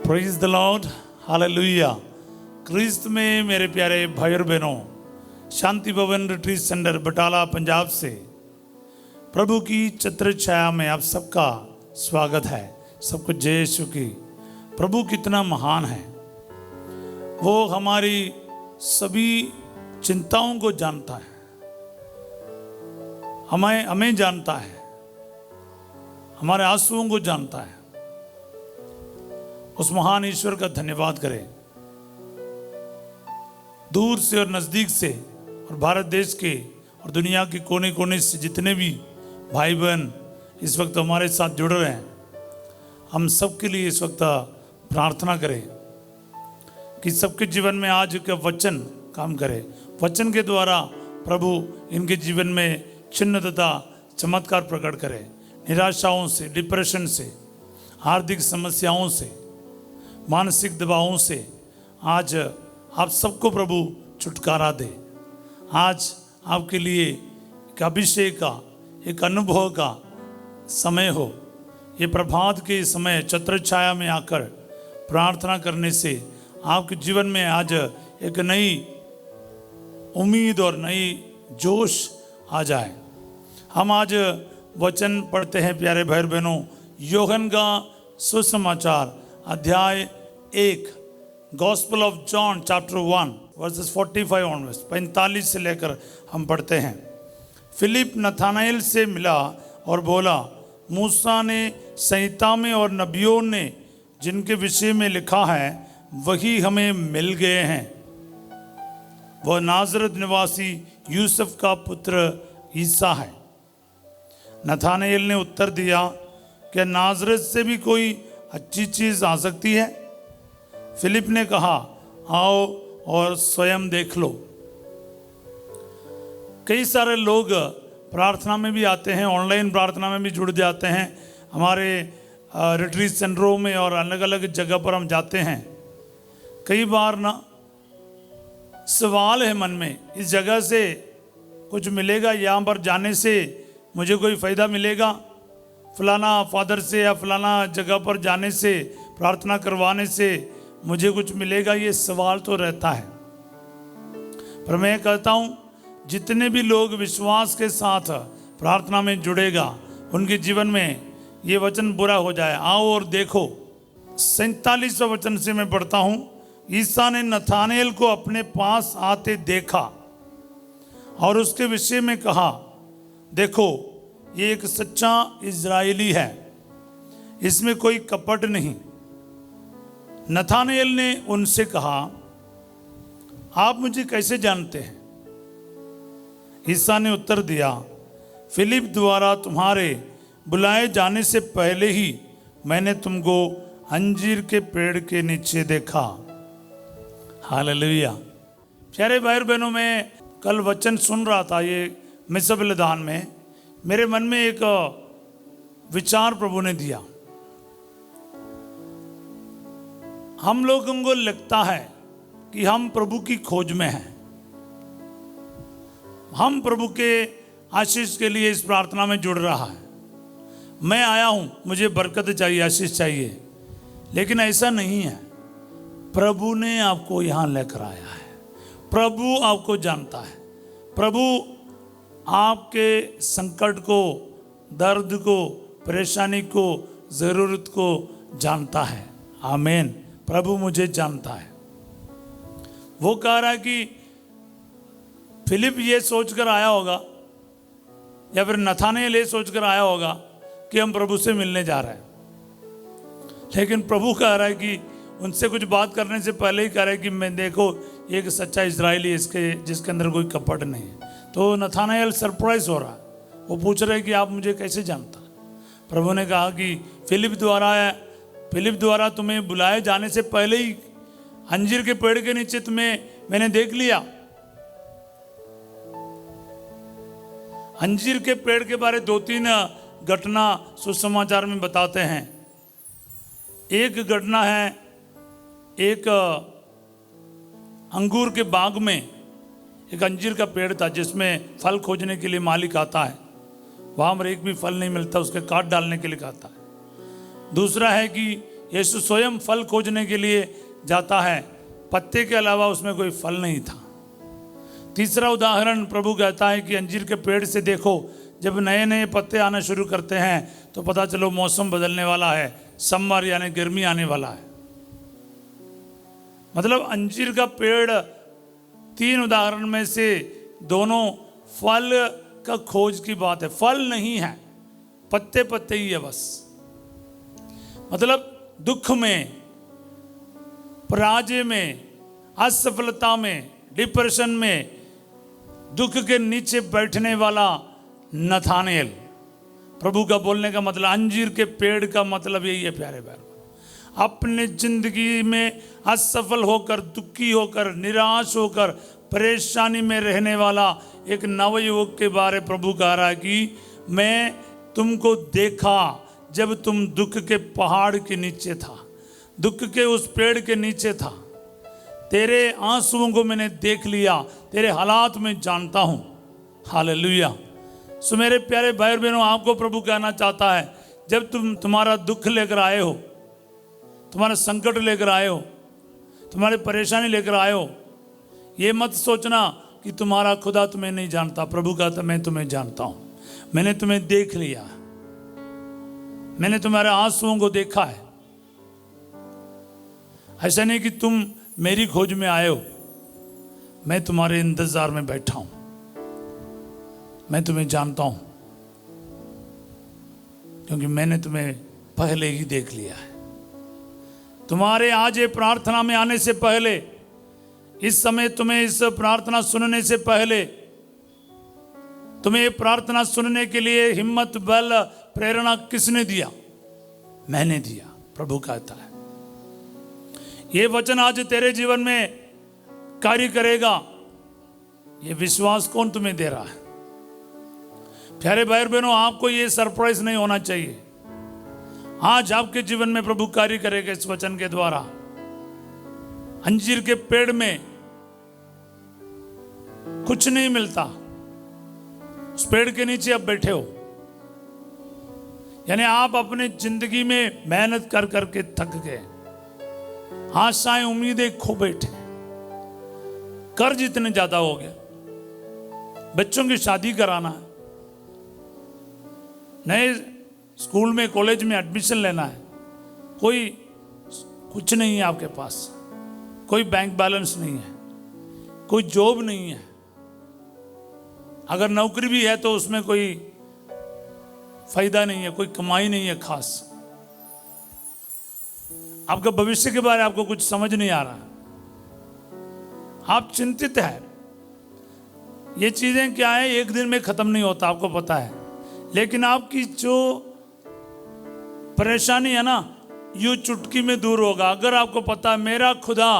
Praise the lord, hallelujah. क्रिस्त में मेरे प्यारे भाई और बहनों, शांति भवन रिट्रीट सेंटर बटाला पंजाब से प्रभु की छत्र छाया में आप सबका स्वागत है। सबको जय यीशु की। प्रभु कितना महान है, वो हमारी सभी चिंताओं को जानता है, हमें जानता है, हमारे आंसुओं को जानता है। उस महान ईश्वर का धन्यवाद करें। दूर से और नज़दीक से और भारत देश के और दुनिया के कोने कोने से जितने भी भाई बहन इस वक्त हमारे साथ जुड़ रहे हैं, हम सबके लिए इस वक्त प्रार्थना करें कि सबके जीवन में आज का वचन काम करे। वचन के द्वारा प्रभु इनके जीवन में चिन्ह तथा चमत्कार प्रकट करे। निराशाओं से, डिप्रेशन से, आर्थिक समस्याओं से, मानसिक दबावों से आज आप सबको प्रभु छुटकारा दे। आज आपके लिए एक अभिषेक का, एक अनुभव का समय हो। ये प्रभात के समय छत्र छाया में आकर प्रार्थना करने से आपके जीवन में आज एक नई उम्मीद और नई जोश आ जाए। हम आज वचन पढ़ते हैं प्यारे भाई बहनों, यूहन्ना का सुसमाचार अध्याय 1, gospel of John chapter 1 versus 45 onwards, 45 से लेकर हम पढ़ते हैं। फिलिप नथानाएल से मिला और बोला, मूसा ने संहिता में और नबियों ने जिनके विषय में लिखा है वही हमें मिल गए हैं। वह नाजरत निवासी यूसुफ का पुत्र ईसा है। नथानाएल ने उत्तर दिया, क्या नाजरत से भी कोई अच्छी चीज़ आ सकती है? फिलिप ने कहा, आओ और स्वयं देख लो। कई सारे लोग प्रार्थना में भी आते हैं, ऑनलाइन प्रार्थना में भी जुड़ जाते हैं। हमारे रिट्रीट सेंटरों में और अलग अलग जगह पर हम जाते हैं। कई बार ना सवाल है मन में, इस जगह से कुछ मिलेगा, यहाँ पर जाने से मुझे कोई फ़ायदा मिलेगा? फलाना फादर से या फलाना जगह पर जाने से, प्रार्थना करवाने से मुझे कुछ मिलेगा? ये सवाल तो रहता है। पर मैं कहता हूँ, जितने भी लोग विश्वास के साथ प्रार्थना में जुड़ेगा उनके जीवन में ये वचन पूरा हो जाए। आओ और देखो। 47वां वचन से मैं पढ़ता हूँ। ईसा ने नथानेल को अपने पास आते देखा और उसके विषय में कहा, देखो ये एक सच्चा इजरायली है, इसमें कोई कपट नहीं। नथानेल ने उनसे कहा, आप मुझे कैसे जानते हैं? ईसा ने उत्तर दिया, फिलिप द्वारा तुम्हारे बुलाए जाने से पहले ही मैंने तुमको अंजीर के पेड़ के नीचे देखा। हालेलुया। प्यारे भाई बहनों, मैं कल वचन सुन रहा था ये मिस्र बलिदान में। मेरे मन में एक विचार प्रभु ने दिया। हम लोगों को लगता है कि हम प्रभु की खोज में हैं, हम प्रभु के आशीष के लिए इस प्रार्थना में जुड़ रहा है। मैं आया हूं, मुझे बरकत चाहिए, आशीष चाहिए, लेकिन ऐसा नहीं है। प्रभु ने आपको यहां लेकर आया है। प्रभु आपको जानता है। प्रभु आपके संकट को, दर्द को, परेशानी को, ज़रूरत को जानता है। आमीन। प्रभु मुझे जानता है। वो कह रहा है कि फिलिप ये सोचकर आया होगा या फिर नथानेल ये सोचकर आया होगा कि हम प्रभु से मिलने जा रहे हैं, लेकिन प्रभु कह रहा है कि उनसे कुछ बात करने से पहले ही कह रहा है कि मैं देखो एक सच्चा इजरायली इसके जिसके अंदर कोई कपट नहीं है। तो नथानेल सरप्राइज हो रहा है। वो पूछ रहे कि आप मुझे कैसे जानता? प्रभु ने कहा कि फिलिप द्वारा तुम्हें बुलाए जाने से पहले ही अंजीर के पेड़ के नीचे तुम्हें मैंने देख लिया। अंजीर के पेड़ के बारे 2-3 घटना सुसमाचार में बताते हैं। एक घटना है, एक अंगूर के बाग में एक अंजीर का पेड़ था जिसमें फल खोजने के लिए मालिक आता है। वहाँ पर एक भी फल नहीं मिलता, उसके काट डालने के लिए कहता है। दूसरा है कि यीशु स्वयं फल खोजने के लिए जाता है, पत्ते के अलावा उसमें कोई फल नहीं था। तीसरा उदाहरण प्रभु कहता है कि अंजीर के पेड़ से देखो, जब नए नए पत्ते आना शुरू करते हैं तो पता चलो मौसम बदलने वाला है, समर यानी गर्मी आने वाला है। मतलब अंजीर का पेड़, 3 उदाहरण में से दोनों फल का खोज की बात है। फल नहीं है, पत्ते पत्ते ही है बस। मतलब दुख में, पराजय में, असफलता में, डिप्रेशन में, दुख के नीचे बैठने वाला नथानेल। प्रभु का बोलने का मतलब, अंजीर के पेड़ का मतलब यही है प्यारे भाई। अपने जिंदगी में असफल होकर, दुखी होकर, निराश होकर, परेशानी में रहने वाला एक नवयुवक के बारे प्रभु कह रहा है कि मैं तुमको देखा जब तुम दुख के पहाड़ के नीचे था, दुख के उस पेड़ के नीचे था। तेरे आंसुओं को मैंने देख लिया, तेरे हालात में जानता हूँ। हालेलुया। सो मेरे प्यारे भाई और बहनों, आपको प्रभु कहना चाहता है, जब तुम्हारा दुख लेकर आए हो, तुम्हारा संकट लेकर आए हो, तुम्हारी परेशानी लेकर आए हो, ये मत सोचना कि तुम्हारा खुदा तुम्हें नहीं जानता। प्रभु कहता मैं तुम्हें जानता हूँ, मैंने तुम्हें देख लिया, मैंने तुम्हारे आंसुओं को देखा है। ऐसा नहीं कि तुम मेरी खोज में आए हो, मैं तुम्हारे इंतजार में बैठा हूं, मैं तुम्हें जानता हूं, क्योंकि मैंने तुम्हें पहले ही देख लिया है। तुम्हारे आज ये प्रार्थना में आने से पहले, इस समय तुम्हें इस प्रार्थना सुनने से पहले, तुम्हें ये प्रार्थना सुनने के लिए हिम्मत, बल, प्रेरणा किसने दिया? मैंने दिया। प्रभु कहता है ये वचन आज तेरे जीवन में कार्य करेगा। ये विश्वास कौन तुम्हें दे रहा है? प्यारे भाई और बहनों, आपको ये सरप्राइज नहीं होना चाहिए। आज आपके जीवन में प्रभु कार्य करेगा इस वचन के द्वारा। अंजीर के पेड़ में कुछ नहीं मिलता, उस पेड़ के नीचे आप बैठे हो, यानी आप अपने जिंदगी में मेहनत कर करके थक गए, आशाएं उम्मीदें खो बैठे, कर्ज इतने ज्यादा हो गया, बच्चों की शादी कराना है, नए स्कूल में कॉलेज में एडमिशन लेना है, कोई कुछ नहीं है आपके पास, कोई बैंक बैलेंस नहीं है, कोई जॉब नहीं है, अगर नौकरी भी है तो उसमें कोई फायदा नहीं है, कोई कमाई नहीं है खास, आपका भविष्य के बारे में आपको कुछ समझ नहीं आ रहा, आप चिंतित है। ये चीजें क्या है, एक दिन में खत्म नहीं होता, आपको पता है। लेकिन आपकी जो परेशानी है ना, यूं चुटकी में दूर होगा अगर आपको पता है मेरा खुदा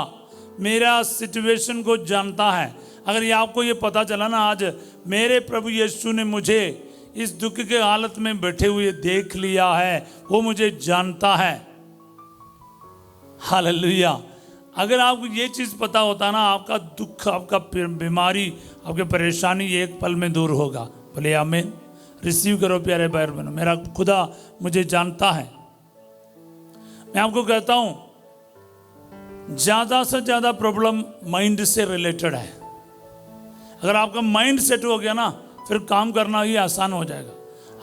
मेरा सिचुएशन को जानता है। अगर ये आपको ये पता चला ना, आज मेरे प्रभु यीशु ने मुझे इस दुख के हालत में बैठे हुए देख लिया है, वो मुझे जानता है। हालेलुया। अगर आपको ये चीज पता होता ना, आपका दुख, आपका बीमारी, आपकी परेशानी एक पल में दूर होगा। बोले आमीन। रिसीव करो प्यारे भाई बहनों, मेरा खुदा मुझे जानता है। मैं आपको कहता हूं ज्यादा से ज्यादा प्रॉब्लम माइंड से रिलेटेड है। अगर आपका माइंड सेट हो गया ना, फिर काम करना ही आसान हो जाएगा।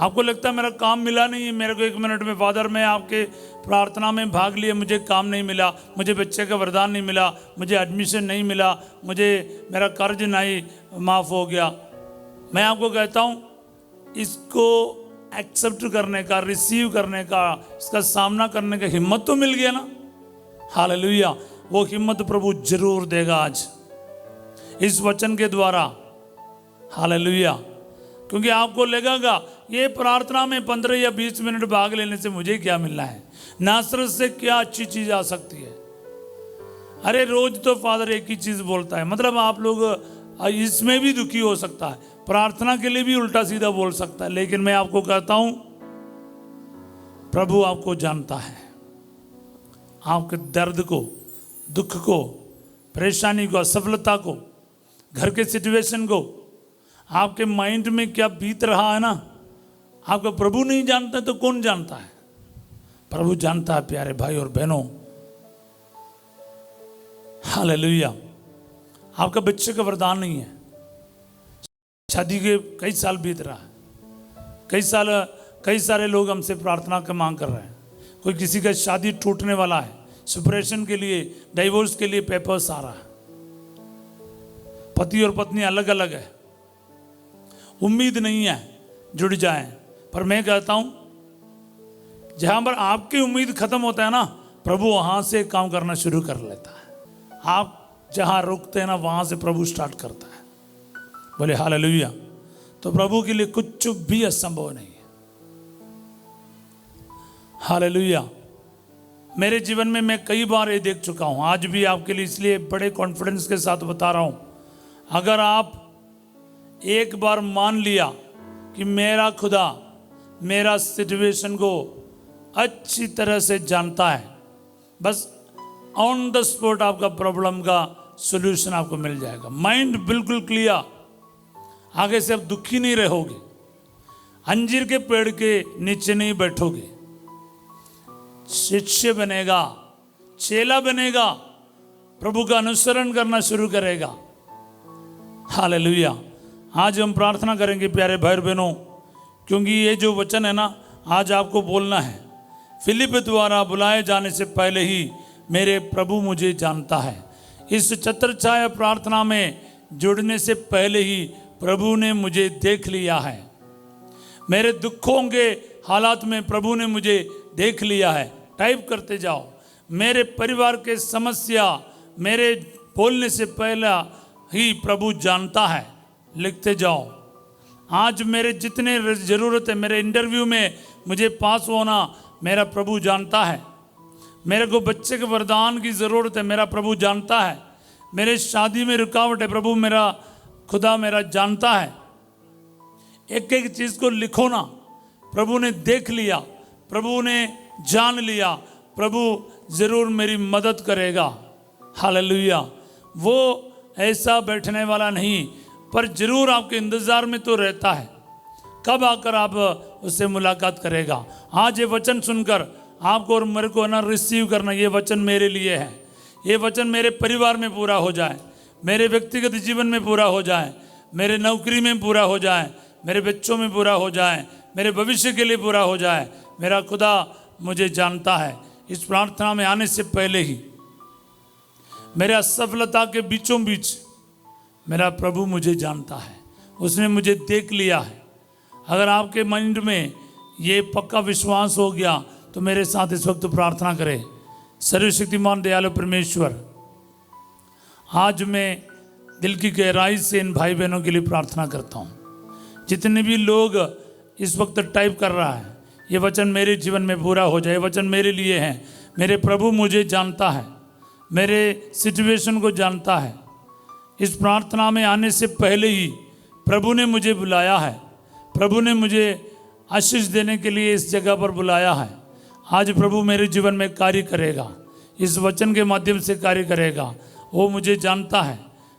आपको लगता है मेरा काम मिला नहीं, मेरे को 1 मिनट में, फादर मैं आपके प्रार्थना में भाग लिए, मुझे काम नहीं मिला, मुझे बच्चे का वरदान नहीं मिला, मुझे एडमिशन नहीं मिला, मुझे मेरा कर्ज नहीं माफ़ हो गया। मैं आपको कहता हूँ इसको एक्सेप्ट करने का, रिसीव करने का, इसका सामना करने का हिम्मत तो मिल गया ना। हालेलुया। वो हिम्मत प्रभु जरूर देगा आज इस वचन के द्वारा। हालेलुया। क्योंकि आपको लगेगा ये प्रार्थना में 15 या 20 मिनट भाग लेने से मुझे क्या मिलना है, नासरत से क्या अच्छी चीज आ सकती है। अरे रोज तो फादर एक ही चीज बोलता है। मतलब आप लोग इसमें भी दुखी हो सकता है, प्रार्थना के लिए भी उल्टा सीधा बोल सकता है। लेकिन मैं आपको कहता हूं प्रभु आपको जानता है, आपके दर्द को, दुख को, परेशानी को, असफलता को, घर के सिचुएशन को, आपके माइंड में क्या बीत रहा है ना, आपका प्रभु नहीं जानता तो कौन जानता है? प्रभु जानता है प्यारे भाई और बहनों। हालेलुया। आपका बच्चे का वरदान नहीं है, शादी के कई साल बीत रहा है, कई सारे लोग हमसे प्रार्थना का मांग कर रहे हैं। कोई किसी का शादी टूटने वाला है, सेपरेशन के लिए, डाइवोर्स के लिए पेपर्स आ रहा है, पति और पत्नी अलग अलग है, उम्मीद नहीं है जुड़ जाएं। पर मैं कहता हूं जहां पर आपकी उम्मीद खत्म होता है ना, प्रभु वहां से काम करना शुरू कर लेता है। आप जहां रुकते हैं ना, वहां से प्रभु स्टार्ट करता है। बोले हालेलुया। तो प्रभु के लिए कुछ भी असंभव नहीं है। हालेलुया। मेरे जीवन में मैं कई बार ये देख चुका हूं, आज भी आपके लिए इसलिए बड़े कॉन्फिडेंस के साथ बता रहा हूं। अगर आप एक बार मान लिया कि मेरा खुदा मेरा सिचुएशन को अच्छी तरह से जानता है, बस ऑन द स्पॉट आपका प्रॉब्लम का सॉल्यूशन आपको मिल जाएगा। माइंड बिल्कुल क्लियर, आगे से आप दुखी नहीं रहोगे, अंजीर के पेड़ के नीचे नहीं बैठोगे, शिष्य बनेगा, चेला बनेगा, प्रभु का अनुसरण करना शुरू करेगा। हालेलुया। आज हम प्रार्थना करेंगे प्यारे भाई बहनों, क्योंकि ये जो वचन है ना, आज आपको बोलना है। फिलिप द्वारा बुलाए जाने से पहले ही मेरे प्रभु मुझे जानता है। इस छत्रछाया प्रार्थना में जुड़ने से पहले ही प्रभु ने मुझे देख लिया है। मेरे दुखों के हालात में प्रभु ने मुझे देख लिया है। टाइप करते जाओ, मेरे परिवार के समस्या मेरे बोलने से पहले ही प्रभु जानता है। लिखते जाओ। आज मेरे जितने ज़रूरत है, मेरे इंटरव्यू में मुझे पास होना मेरा प्रभु जानता है। मेरे को बच्चे के वरदान की ज़रूरत है, मेरा प्रभु जानता है। मेरे शादी में रुकावट है, प्रभु मेरा खुदा मेरा जानता है। एक एक चीज़ को लिखो ना। प्रभु ने देख लिया, प्रभु ने जान लिया, प्रभु ज़रूर मेरी मदद करेगा। हालेलुया। वो ऐसा बैठने वाला नहीं, पर जरूर आपके इंतज़ार में तो रहता है, कब आकर आप उससे मुलाकात करेगा। आज ये वचन सुनकर आपको और मेरे को ना रिसीव करना, ये वचन मेरे लिए है। ये वचन मेरे परिवार में पूरा हो जाए, मेरे व्यक्तिगत जीवन में पूरा हो जाए, मेरे नौकरी में पूरा हो जाए, मेरे बच्चों में पूरा हो जाए, मेरे भविष्य के लिए पूरा हो जाए। मेरा खुदा मुझे जानता है। इस प्रार्थना में आने से पहले ही मेरे असफलता के बीचों बीच मेरा प्रभु मुझे जानता है, उसने मुझे देख लिया है। अगर आपके माइंड में ये पक्का विश्वास हो गया तो मेरे साथ इस वक्त प्रार्थना करें। सर्वशक्तिमान दयालु परमेश्वर, आज मैं दिल की गहराई से इन भाई बहनों के लिए प्रार्थना करता हूँ। जितने भी लोग इस वक्त टाइप कर रहा है, ये वचन मेरे जीवन में पूरा हो जाए, वचन मेरे लिए है। मेरे प्रभु मुझे जानता है, मेरे सिचुएशन को जानता है। इस प्रार्थना में आने से पहले ही प्रभु ने मुझे बुलाया है, प्रभु ने मुझे आशीष देने के लिए इस जगह पर बुलाया है। आज प्रभु मेरे जीवन में कार्य करेगा, इस वचन के माध्यम से कार्य करेगा। वो मुझे जानता है,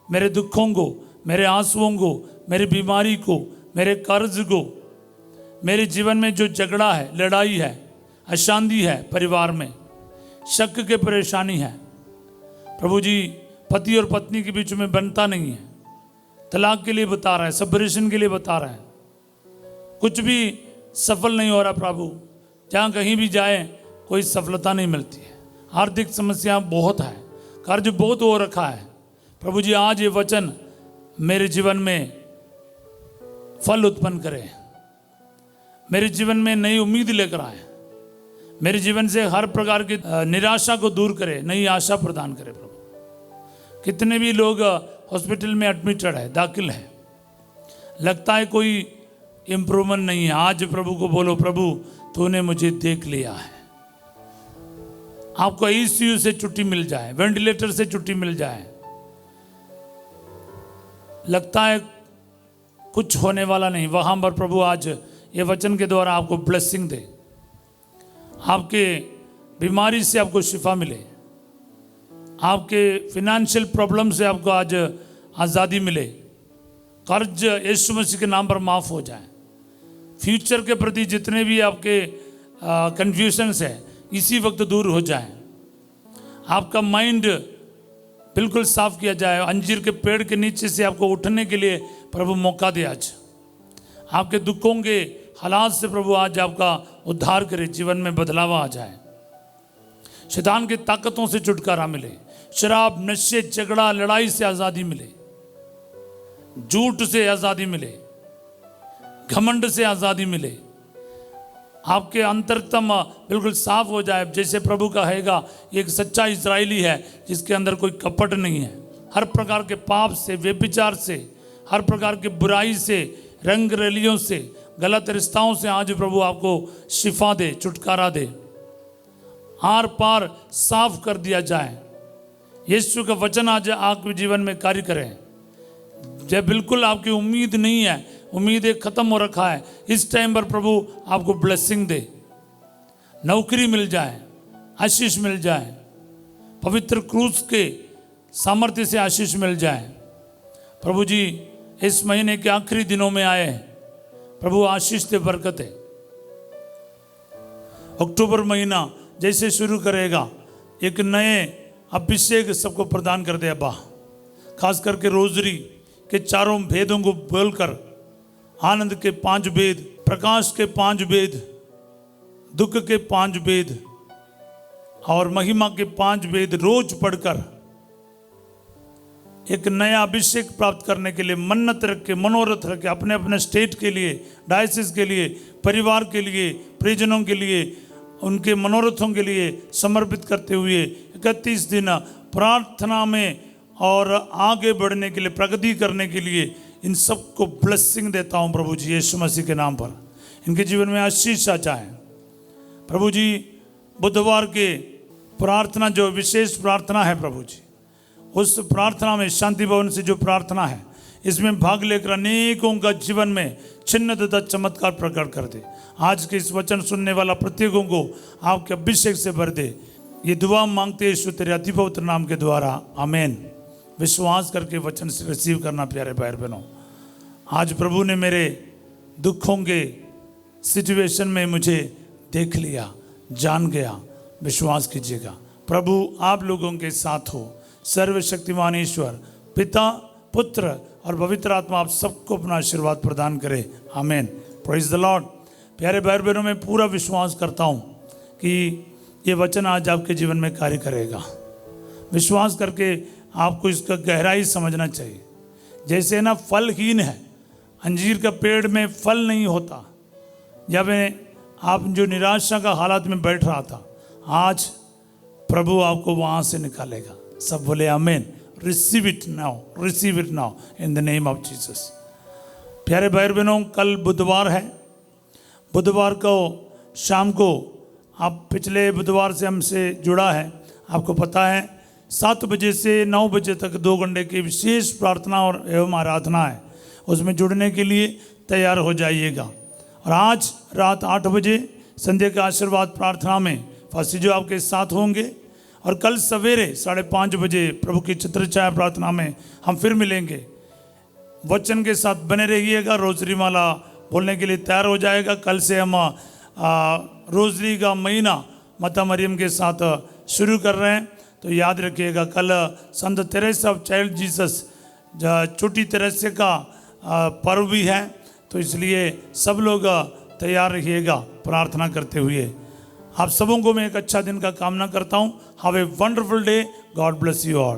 मेरे दुखों को, मेरे आंसुओं को, मेरी बीमारी को, मेरे कर्ज को, मेरे जीवन में जो झगड़ा है, लड़ाई है, अशांति है, परिवार में शक के परेशानी है, प्रभु जी पति और पत्नी के बीच में बनता नहीं है, तलाक के लिए बता रहा है, सेपरेशन के लिए बता रहा है, कुछ भी सफल नहीं हो रहा। प्रभु जहाँ कहीं भी जाए कोई सफलता नहीं मिलती है, आर्थिक समस्या बहुत है, कर्ज बहुत हो रखा है। प्रभु जी आज ये वचन मेरे जीवन में फल उत्पन्न करे, मेरे जीवन में नई उम्मीद लेकर आए, मेरे जीवन से हर प्रकार की निराशा को दूर करे, नई आशा प्रदान करे। प्रभु कितने भी लोग हॉस्पिटल में एडमिटेड है, दाखिल है, लगता है कोई इम्प्रूवमेंट नहीं है। आज प्रभु को बोलो, प्रभु तूने मुझे देख लिया है। आपको आईसीयू से छुट्टी मिल जाए, वेंटिलेटर से छुट्टी मिल जाए, लगता है कुछ होने वाला नहीं, वहां पर प्रभु आज ये वचन के द्वारा आपको ब्लेसिंग दे, आपके बीमारी से आपको शिफा मिले, आपके फिनेंशियल प्रॉब्लम से आपको आज आज़ादी मिले, कर्ज यीशु मसीह के नाम पर माफ़ हो जाए, फ्यूचर के प्रति जितने भी आपके कन्फ्यूजन्स है इसी वक्त दूर हो जाए। आपका माइंड बिल्कुल साफ किया जाए। अंजीर के पेड़ के नीचे से आपको उठने के लिए प्रभु मौका दे। आज आपके दुखों के हालात से प्रभु आज आपका उद्धार करे, जीवन में बदलाव आ जाए, शैतान की ताकतों से छुटकारा मिले, शराब, नशे, झगड़ा, लड़ाई से आज़ादी मिले, झूठ से आज़ादी मिले, घमंड से आज़ादी मिले। आपके अंतरतम बिल्कुल साफ हो जाए। जैसे प्रभु कहेगा, एक सच्चा इजरायली है जिसके अंदर कोई कपट नहीं है। हर प्रकार के पाप से, व्यभिचार से, हर प्रकार की बुराई से, रंग रलियों से, गलत रिश्ताओं से आज प्रभु आपको शिफा दे, छुटकारा दे, आर पार साफ कर दिया जाए। यीशु का वचन आज आपके जीवन में कार्य करें। जब बिल्कुल आपकी उम्मीद नहीं है, उम्मीदें खत्म हो रखा है, इस टाइम पर प्रभु आपको ब्लेसिंग दे, नौकरी मिल जाए, आशीष मिल जाए, पवित्र क्रूस के सामर्थ्य से आशीष मिल जाए। प्रभु जी इस महीने के आखिरी दिनों में आए हैं, प्रभु आशीष दे, बरकत है। अक्टूबर महीना जैसे शुरू करेगा, एक नए अभिषेक सबको प्रदान कर दे अब्बा। खास करके रोजरी के चारों भेदों को बोलकर, आनंद के 5 भेद, प्रकाश के 5 भेद, दुख के 5 भेद और महिमा के 5 भेद रोज पढ़कर एक नया अभिषेक प्राप्त करने के लिए मन्नत रख के, मनोरथ रख के, अपने अपने स्टेट के लिए, डायसिस के लिए, परिवार के लिए, परिजनों के लिए, उनके मनोरथों के लिए समर्पित करते हुए 31 दिन प्रार्थना में और आगे बढ़ने के लिए, प्रगति करने के लिए इन सबको ब्लेसिंग देता हूं प्रभु जी, यीशु मसीह के नाम पर। इनके जीवन में आशीष आ जाए प्रभु जी। बुधवार के प्रार्थना जो विशेष प्रार्थना है प्रभु जी, उस प्रार्थना में शांति भवन से जो प्रार्थना है, इसमें भाग लेकर अनेकों का जीवन में छिन्न तथा चमत्कार प्रकट कर दे। आज के इस वचन सुनने वाला प्रत्येकों को आपके अभिषेक से भर दे। ये दुआ मांगते यीशु तेरे अति पवित्र नाम के द्वारा, आमीन। विश्वास करके वचन से रिसीव करना प्यारे भाई बहनों। आज प्रभु ने मेरे दुखों के सिचुएशन में मुझे देख लिया, जान गया। विश्वास कीजिएगा, प्रभु आप लोगों के साथ हो। सर्वशक्तिमान ईश्वर पिता, पुत्र और पवित्र आत्मा आप सबको अपना आशीर्वाद प्रदान करे, आमीन। Praise the Lord. प्यारे भाई बहनों, मैं पूरा विश्वास करता हूँ कि ये वचन आज आपके जीवन में कार्य करेगा। विश्वास करके आपको इसका गहराई समझना चाहिए। जैसे ना फलहीन है, अंजीर का पेड़ में फल नहीं होता, जब आप जो निराशा का हालात में बैठ रहा था, आज प्रभु आपको वहाँ से निकालेगा। सब बोले आमीन। Receive it now, receive it now in the name of Jesus. प्यारे भाई बहनों, कल बुधवार है। बुधवार को शाम को, आप पिछले बुधवार से हमसे जुड़ा है, आपको पता है 7 बजे से 9 बजे तक 2 घंटे की विशेष प्रार्थना और एवं आराधना है। उसमें जुड़ने के लिए तैयार हो जाइएगा। और आज रात 8 बजे संध्या के आशीर्वाद प्रार्थना में फासी जो आपके साथ होंगे। और कल सवेरे 5:30 बजे प्रभु की चित्र छाया प्रार्थना में हम फिर मिलेंगे। वचन के साथ बने रहिएगा। रोजरी माला बोलने के लिए तैयार हो जाएगा। कल से हम रोजरी का महीना माता मरियम के साथ शुरू कर रहे हैं, तो याद रखिएगा। कल संत तेरेसा ऑफ चाइल्ड जीसस, छोटी तेरेसे का पर्व भी है, तो इसलिए सब लोग तैयार रहिएगा प्रार्थना करते हुए। आप सबों को मैं एक अच्छा दिन का कामना करता हूँ। Have a wonderful day. God bless you all.